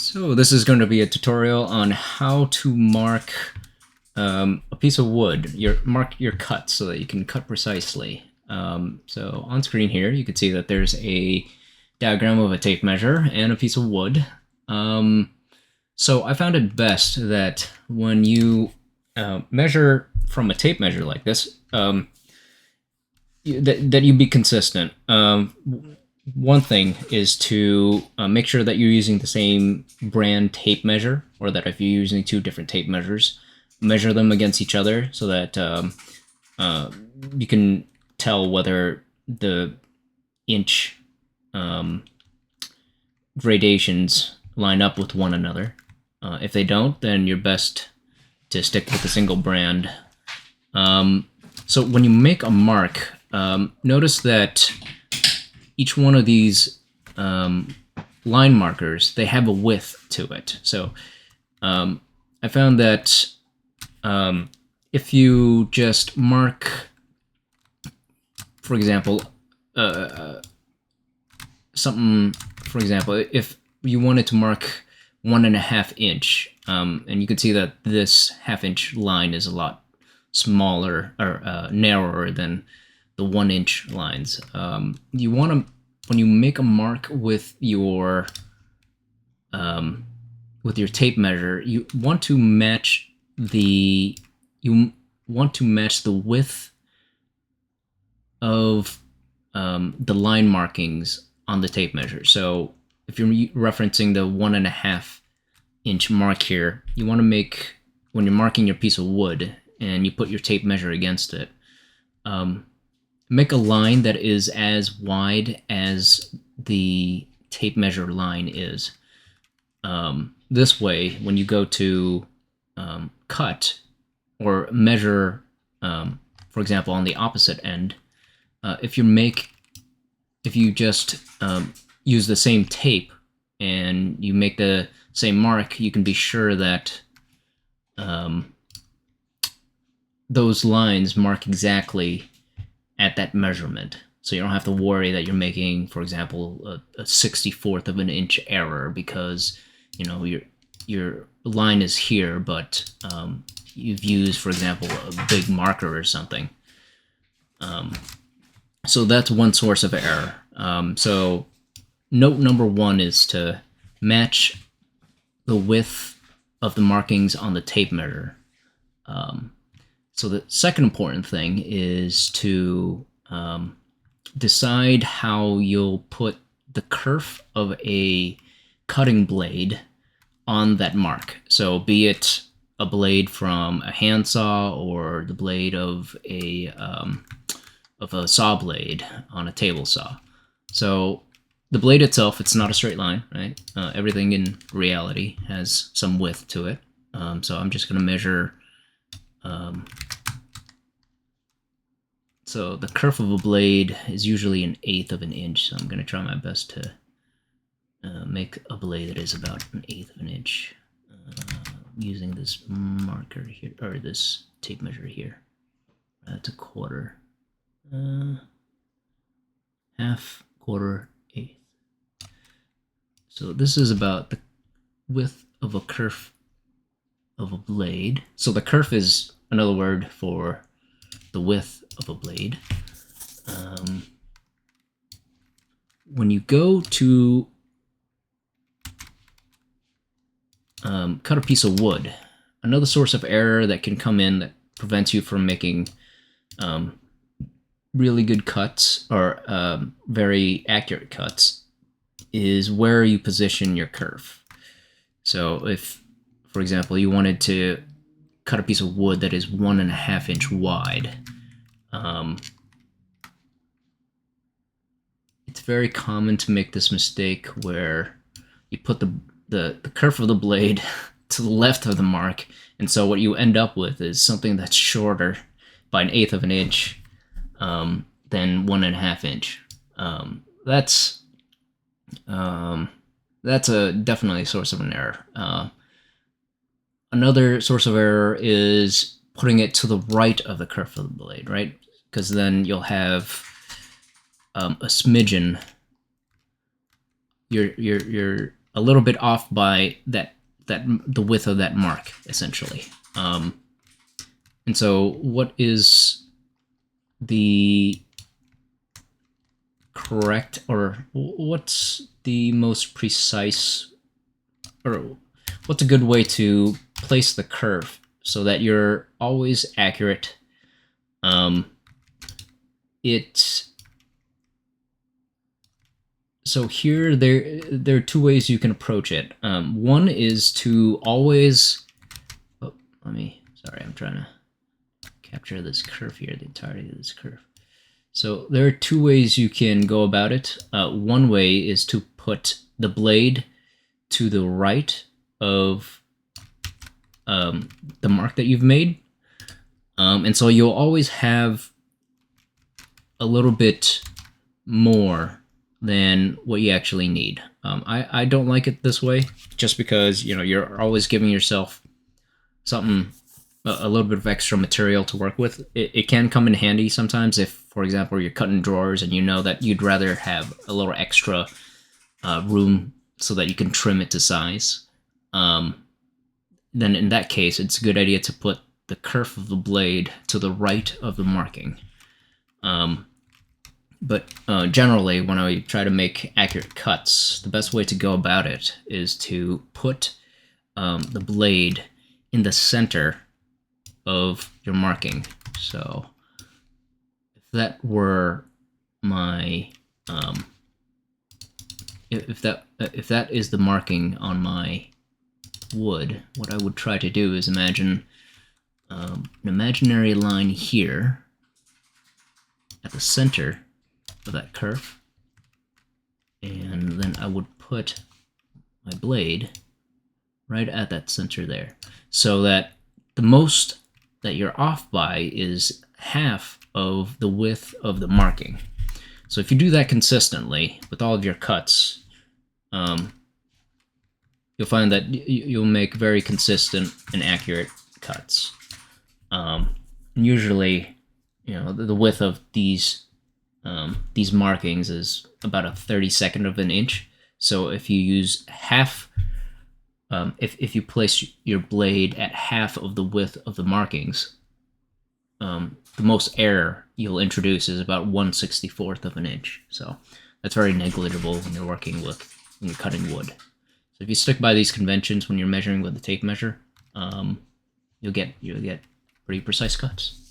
So this is going to be a tutorial on how to mark a piece of wood. Mark your cut so that you can cut precisely. So on screen here, you can see that there's a diagram of a tape measure and a piece of wood. So I found it best that when you measure from a tape measure like this, that you be consistent. One thing is to make sure that you're using the same brand tape measure, or that if you're using two different tape measures, measure them against each other so that you can tell whether the inch gradations line up with one another. If they don't, then you're best to stick with a single brand. So when you make a mark, notice that each one of these line markers, they have a width to it. So I found that if you just mark, for example, something, for example, if you wanted to mark 1.5 inch, and you can see that this half-inch line is a lot smaller or narrower than the 1-inch lines. You want to, when you make a mark with your tape measure, you want to match the width of the line markings on the tape measure. So if you're referencing the 1.5 inch mark here, you want to make, when you're marking your piece of wood and you put your tape measure against it, make a line that is as wide as the tape measure line is. This way, when you go to cut or measure, for example, on the opposite end, if you just use the same tape and you make the same mark, you can be sure that those lines mark exactly at that measurement. So you don't have to worry that you're making, for example, a 64th of an inch error because, you know, your line is here, but you've used, for example, a big marker or something. So that's one source of error. So note number one is to match the width of the markings on the tape measure. So the second important thing is to decide how you'll put the kerf of a cutting blade on that mark. So be it a blade from a handsaw or the blade of a saw blade on a table saw. So the blade itself, it's not a straight line, right? Everything in reality has some width to it. So I'm just going to measure. So the kerf of a blade is usually 1/8 of an inch. So I'm going to try my best to make a blade that is about 1/8 of an inch using this marker here, or this tape measure here. That's 1/4. Half, quarter, eighth. So this is about the width of a kerf of a blade. So the kerf is another word for the width of a blade. When you go to cut a piece of wood, another source of error that can come in that prevents you from making really good cuts or very accurate cuts is where you position your kerf. So if, for example, you wanted to cut a piece of wood that is 1.5 inch wide, it's very common to make this mistake where you put the kerf of the blade to the left of the mark, and so what you end up with is something that's shorter by 1/8 of an inch than 1.5 inch. That's a definitely a source of an error. Another source of error is putting it to the right of the kerf of the blade, right? Because then you'll have a smidgen. Your a little bit off by the width of that mark, essentially. And so what is the correct, or what's the most precise, or what's a good way to place the curve so that you're always accurate? So here there are two ways you can approach it. One is to always, sorry, I'm trying to capture this curve here, the entirety of this curve. So there are two ways you can go about it. One way is to put the blade to the right of the mark that you've made. And so you'll always have a little bit more than what you actually need. I don't like it this way, just because, you know, you're always giving yourself something, a little bit of extra material to work with. It can come in handy sometimes if, for example, you're cutting drawers and you know that you'd rather have a little extra room so that you can trim it to size. Then in that case, it's a good idea to put the kerf of the blade to the right of the marking. But generally, when I try to make accurate cuts, the best way to go about it is to put the blade in the center of your marking. So if that were my if that is the marking on my wood, what I would try to do is imagine an imaginary line here at the center of that curve, and then I would put my blade right at that center there, so that the most that you're off by is half of the width of the marking. So if you do that consistently with all of your cuts, you'll find that you'll make very consistent and accurate cuts. And usually, you know, the width of these markings is about a 32nd of an inch. So if you use half, if you place your blade at half of the width of the markings, the most error you'll introduce is about 1/64th of an inch. So that's very negligible when you're working with, when you're cutting wood. So if you stick by these conventions when you're measuring with the tape measure, you'll get pretty precise cuts.